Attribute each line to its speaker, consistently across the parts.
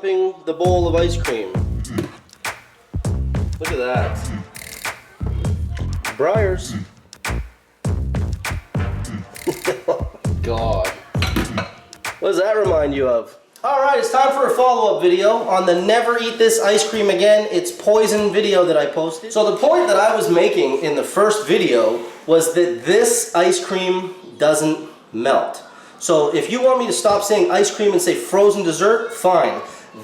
Speaker 1: dumping the bowl of ice cream. Look at that. Breyers. God. What does that remind you of? Alright, it's time for a follow-up video on the never eat this ice cream again, it's poison video that I posted. So the point that I was making in the first video was that this ice cream doesn't melt. So if you want me to stop saying ice cream and say frozen dessert, fine.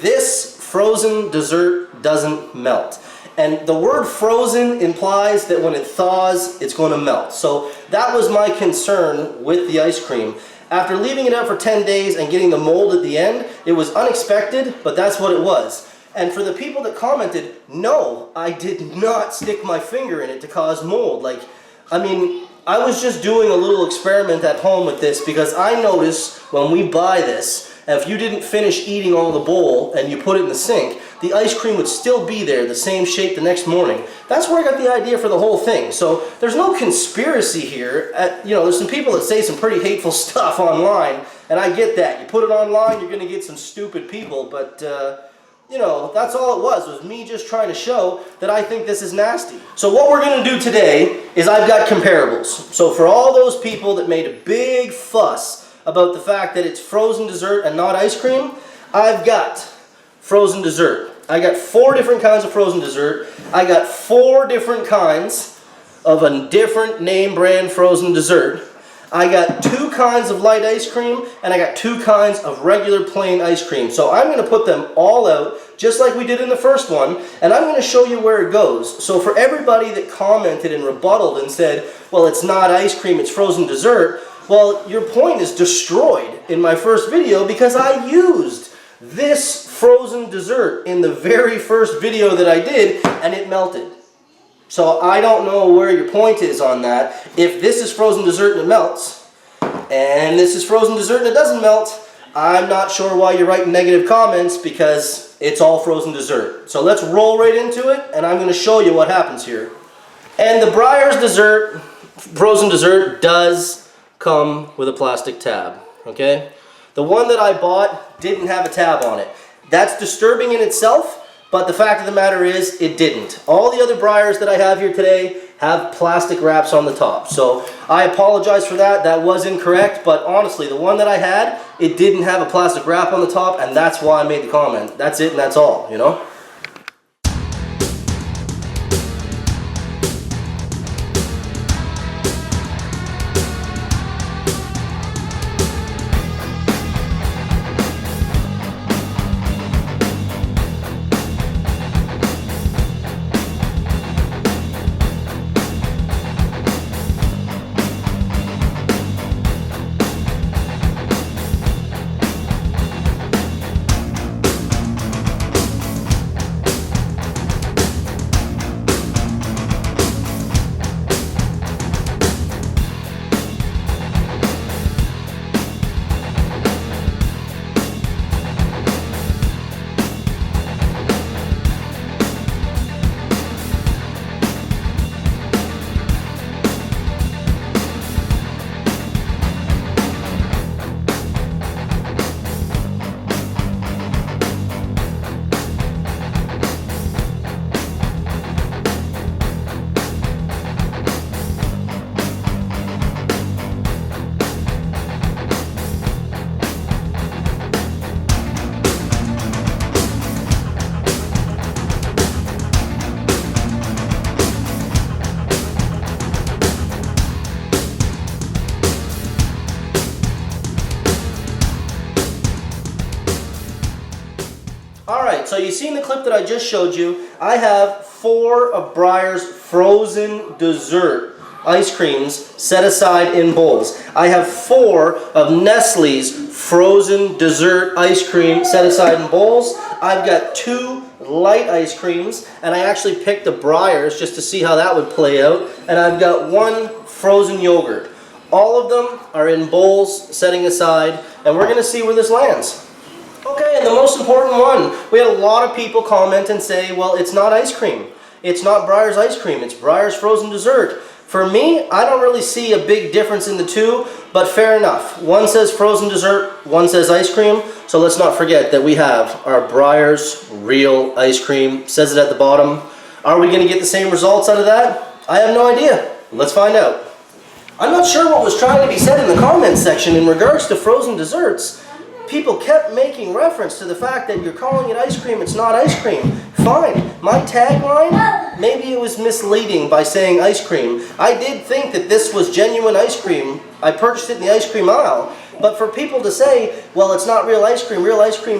Speaker 1: This frozen dessert doesn't melt. And the word frozen implies that when it thaws, it's going to melt. So that was my concern with the ice cream. After leaving it out for 10 days and getting the mold at the end, it was unexpected, but that's what it was. And for the people that commented, no, I did not stick my finger in it to cause mold. I was just doing a little experiment at home with this because I notice when we buy this, if you didn't finish eating all the bowl and you put it in the sink, the ice cream would still be there, the same shape the next morning. That's where I got the idea for the whole thing. So there's no conspiracy here. There's some people that say some pretty hateful stuff online, and I get that. You put it online, you're going to get some stupid people, but that's all it was me just trying to show that I think this is nasty. So what we're going to do today is I've got comparables. So for all those people that made a big fuss about the fact that it's frozen dessert and not ice cream, I've got frozen dessert. I got 4 different kinds of frozen dessert. I got 4 different kinds of a different name brand frozen dessert. I got 2 kinds of light ice cream, and I got 2 kinds of regular plain ice cream. So I'm going to put them all out, just like we did in the first one, and I'm going to show you where it goes. So for everybody that commented and rebutted and said, well, it's not ice cream, it's frozen dessert, well, your point is destroyed in my first video because I used this frozen dessert in the very first video that I did, and it melted. So I don't know where your point is on that. If this is frozen dessert and it melts, and this is frozen dessert and it doesn't melt, I'm not sure why you're writing negative comments because it's all frozen dessert. So let's roll right into it, and I'm going to show you what happens here. And the Breyers dessert, frozen dessert, does come with a plastic tab, okay? The one that I bought didn't have a tab on it. That's disturbing in itself, but the fact of the matter is, it didn't. All the other Breyers that I have here today have plastic wraps on the top. So I apologize for that. That was incorrect, but honestly, the one that I had, it didn't have a plastic wrap on the top, and that's why I made the comment. That's it and that's all, you know? Alright, so you've seen the clip that I just showed you. I have 4 of Breyers frozen dessert ice creams set aside in bowls. I have 4 of Nestle's frozen dessert ice cream set aside in bowls. I've got 2 light ice creams, and I actually picked the Breyers just to see how that would play out. And I've got 1 frozen yogurt. All of them are in bowls setting aside, and we're going to see where this lands. Okay, and the most important one, we had a lot of people comment and say, well, it's not ice cream. It's not Breyers ice cream, it's Breyers frozen dessert. For me, I don't really see a big difference in the two, but fair enough. One says frozen dessert, one says ice cream. So let's not forget that we have our Breyers real ice cream. It says it at the bottom. Are we going to get the same results out of that? I have no idea. Let's find out. I'm not sure what was trying to be said in the comments section in regards to frozen desserts. People kept making reference to the fact that you're calling it ice cream, it's not ice cream. Fine. My tagline, maybe it was misleading by saying ice cream. I did think that this was genuine ice cream. I purchased it in the ice cream aisle. But for people to say, well, it's not real ice cream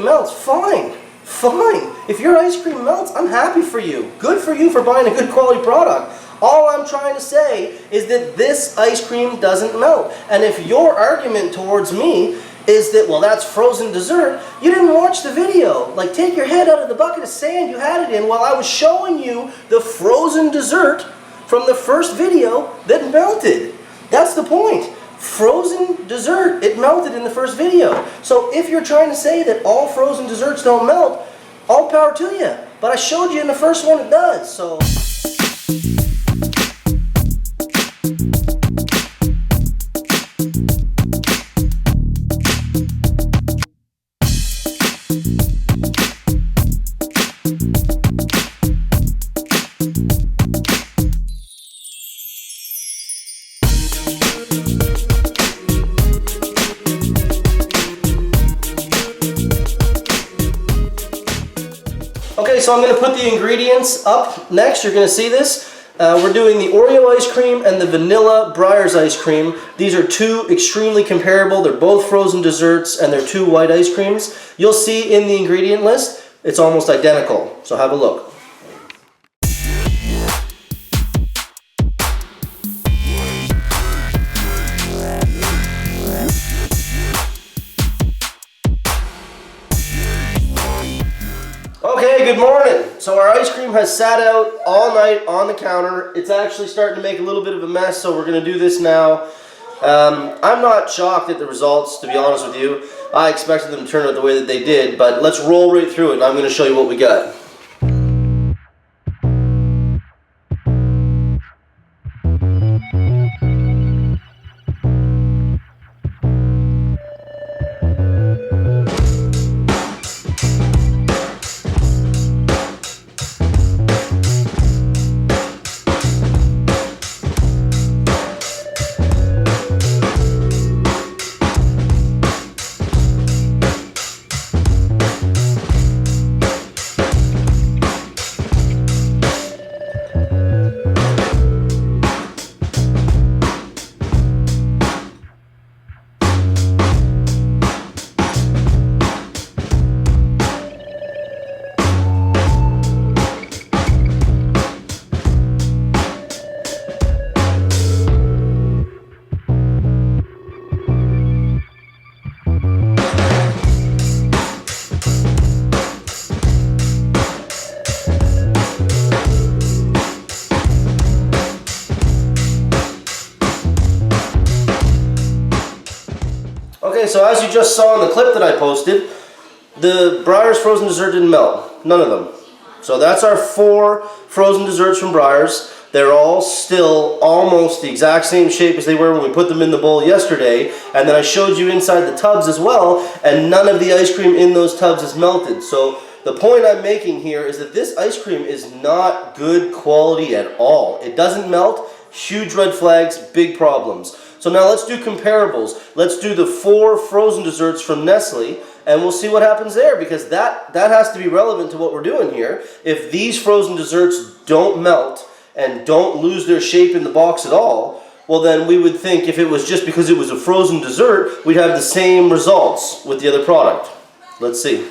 Speaker 1: melts, fine. Fine. If your ice cream melts, I'm happy for you. Good for you for buying a good quality product. All I'm trying to say is that this ice cream doesn't melt. And if your argument towards me is that, well, that's frozen dessert, you didn't watch the video. Like, take your head out of the bucket of sand you had it in while I was showing you the frozen dessert from the first video that melted. That's the point. Frozen dessert, it melted in the first video. So if you're trying to say that all frozen desserts don't melt, all power to you. But I showed you in the first one it does, so... Okay, so I'm going to put the ingredients up next. You're going to see this. We're doing the Oreo ice cream and the vanilla Breyers ice cream. These are two extremely comparable. They're both frozen desserts and they're two white ice creams. You'll see in the ingredient list, it's almost identical. So have a look. Okay, good morning. So our ice cream has sat out all night on the counter. It's actually starting to make a little bit of a mess, so we're going to do this now. I'm not shocked at the results, to be honest with you. I expected them to turn out the way that they did, but let's roll right through it and I'm going to show you what we got. Okay, so as you just saw in the clip that I posted, the Breyers frozen dessert didn't melt. None of them. So that's our 4 frozen desserts from Breyers. They're all still almost the exact same shape as they were when we put them in the bowl yesterday. And then I showed you inside the tubs as well, and none of the ice cream in those tubs is melted. So the point I'm making here is that this ice cream is not good quality at all. It doesn't melt. Huge red flags, big problems. So now let's do comparables. Let's do the 4 frozen desserts from Nestle, and we'll see what happens there, because that has to be relevant to what we're doing here. If these frozen desserts don't melt and don't lose their shape in the box at all, well then we would think if it was just because it was a frozen dessert, we'd have the same results with the other product. Let's see.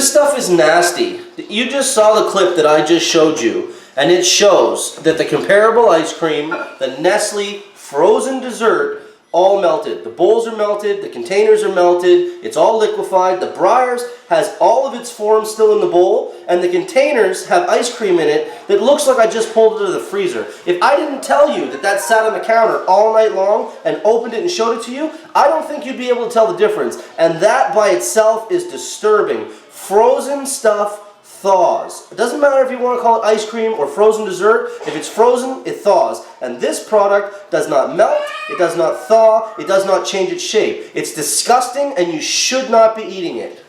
Speaker 1: This stuff is nasty. You just saw the clip that I just showed you, and it shows that the comparable ice cream, the Nestle frozen dessert, all melted. The bowls are melted, the containers are melted, it's all liquefied. The Breyers has all of its form still in the bowl, and the containers have ice cream in it that looks like I just pulled it out of the freezer. If I didn't tell you that that sat on the counter all night long and opened it and showed it to you, I don't think you'd be able to tell the difference. And that by itself is disturbing. Frozen stuff thaws. It doesn't matter if you want to call it ice cream or frozen dessert. If it's frozen, it thaws. And this product does not melt, it does not thaw, it does not change its shape. It's disgusting and you should not be eating it.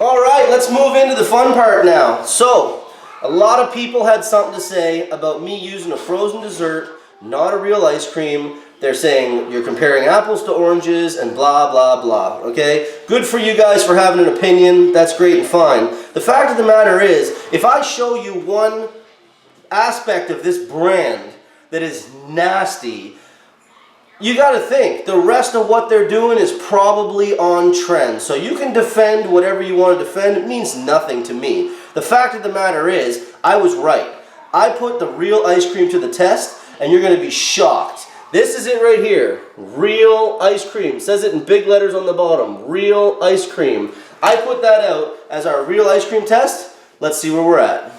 Speaker 1: Alright, let's move into the fun part now. So, a lot of people had something to say about me using a frozen dessert, not a real ice cream. They're saying you're comparing apples to oranges and blah, blah, blah, okay? Good for you guys for having an opinion. That's great and fine. The fact of the matter is, if I show you one aspect of this brand that is nasty, you gotta think, the rest of what they're doing is probably on trend. So you can defend whatever you want to defend. It means nothing to me. The fact of the matter is, I was right. I put the real ice cream to the test, and you're gonna be shocked. This is it right here, real ice cream. It says it in big letters on the bottom, real ice cream. I put that out as our real ice cream test. Let's see where we're at.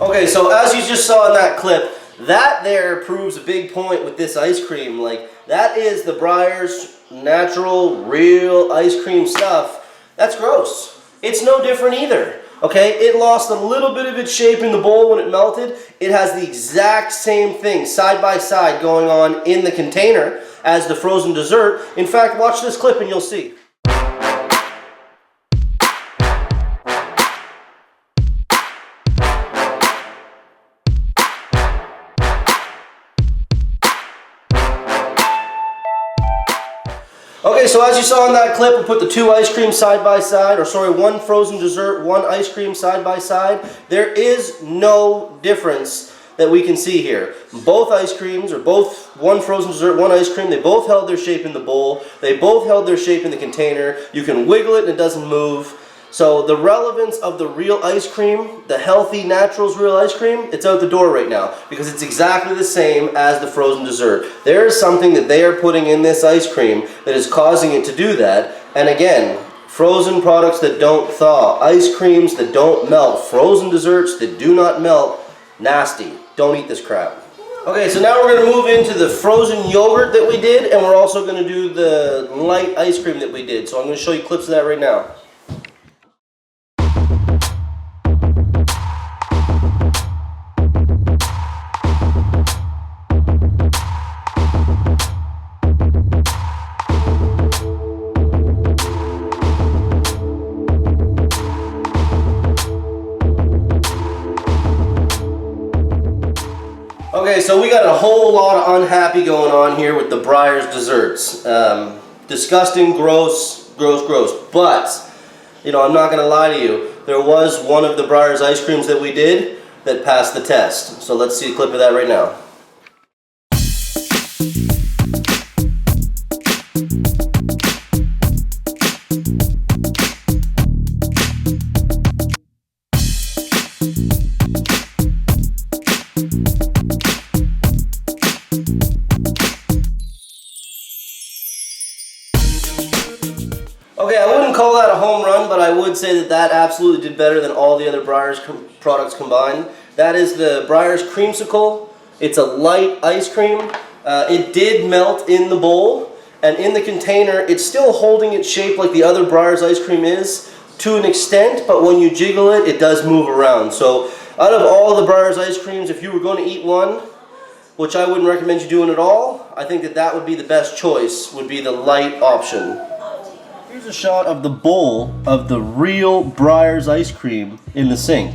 Speaker 1: Okay, so as you just saw in that clip, that there proves a big point with this ice cream. Like, that is the Breyers natural, real ice cream stuff. That's gross. It's no different either. Okay, it lost a little bit of its shape in the bowl when it melted. It has the exact same thing side by side going on in the container as the frozen dessert. In fact, watch this clip and you'll see. Okay, so as you saw in that clip, we put the two ice creams side by side, or sorry, one frozen dessert, one ice cream side by side. There is no difference that we can see here. Both ice creams, or both one frozen dessert, one ice cream, they both held their shape in the bowl. They both held their shape in the container. You can wiggle it and it doesn't move. So the relevance of the real ice cream, the healthy naturals real ice cream, it's out the door right now because it's exactly the same as the frozen dessert. There is something that they are putting in this ice cream that is causing it to do that. And again, frozen products that don't thaw, ice creams that don't melt, frozen desserts that do not melt, nasty. Don't eat this crap. Okay, so now we're going to move into the frozen yogurt that we did, and we're also going to do the light ice cream that we did. So I'm going to show you clips of that right now. Okay, so we got a whole lot of unhappy going on here with the Breyers desserts. Disgusting, gross, gross, gross. But, you know, I'm not going to lie to you. There was one of the Breyers ice creams that we did that passed the test. So let's see a clip of that right now. Okay, I wouldn't call that a home run, but I would say that that absolutely did better than all the other Breyers products combined. That is the Breyers Creamsicle. It's a light ice cream. It did melt in the bowl, and in the container, it's still holding its shape like the other Breyers ice cream is to an extent, but when you jiggle it, it does move around. So out of all the Breyers ice creams, if you were going to eat one, which I wouldn't recommend you doing at all, I think that that would be the best choice, would be the light option. Here's a shot of the bowl of the real Breyers ice cream in the sink.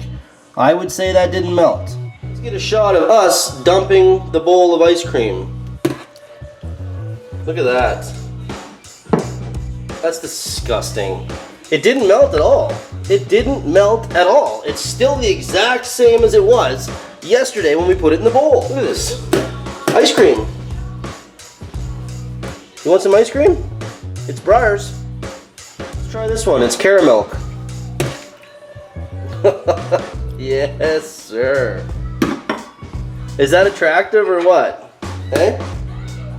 Speaker 1: I would say that didn't melt. Let's get a shot of us dumping the bowl of ice cream. Look at that. That's disgusting. It didn't melt at all. It didn't melt at all. It's still the exact same as it was yesterday when we put it in the bowl. Look at this. Ice cream. You want some ice cream? It's Breyers. Let's try this one. It's caramel. Yes, sir. Is that attractive or what? Eh?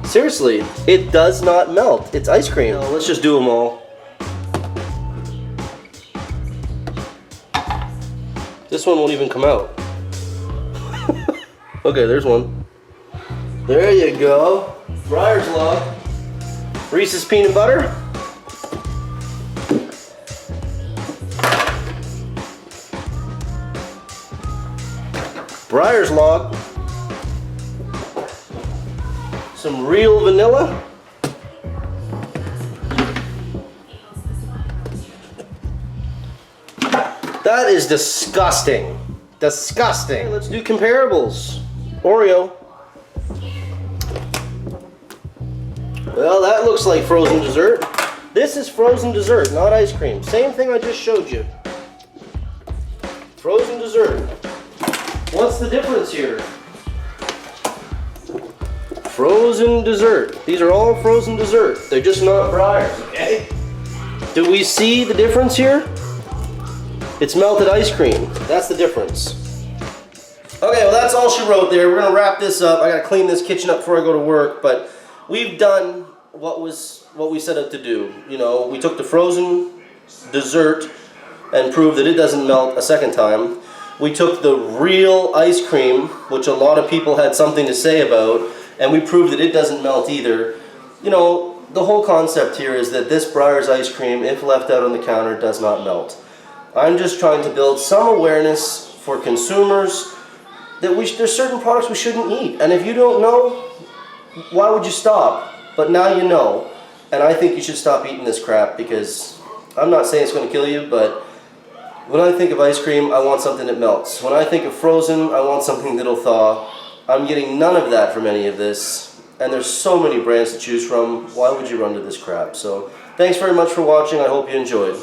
Speaker 1: Seriously, it does not melt. It's ice cream. No, let's just do them all. This one won't even come out. Okay, there's one. There you go. Breyers log. Reese's peanut butter. Breyers log. Some real vanilla. That is disgusting. Disgusting. Let's do comparables. Oreo. Well, that looks like frozen dessert. This is frozen dessert, not ice cream. Same thing I just showed you. Frozen dessert. What's the difference here? Frozen dessert. These are all frozen dessert. They're just not Breyers, okay? Do we see the difference here? It's melted ice cream. That's the difference. Okay, well that's all she wrote there. We're gonna wrap this up. I gotta clean this kitchen up before I go to work, but we've done what we set out to do. You know, we took the frozen dessert and proved that it doesn't melt a second time. We took the real ice cream, which a lot of people had something to say about, and we proved that it doesn't melt either. You know, the whole concept here is that this Breyers ice cream, if left out on the counter, does not melt. I'm just trying to build some awareness for consumers that there's certain products we shouldn't eat. And if you don't know, why would you stop? But now you know. And I think you should stop eating this crap, because I'm not saying it's going to kill you, but when I think of ice cream, I want something that melts. When I think of frozen, I want something that'll thaw. I'm getting none of that from any of this. And there's so many brands to choose from. Why would you run to this crap? So, thanks very much for watching. I hope you enjoyed.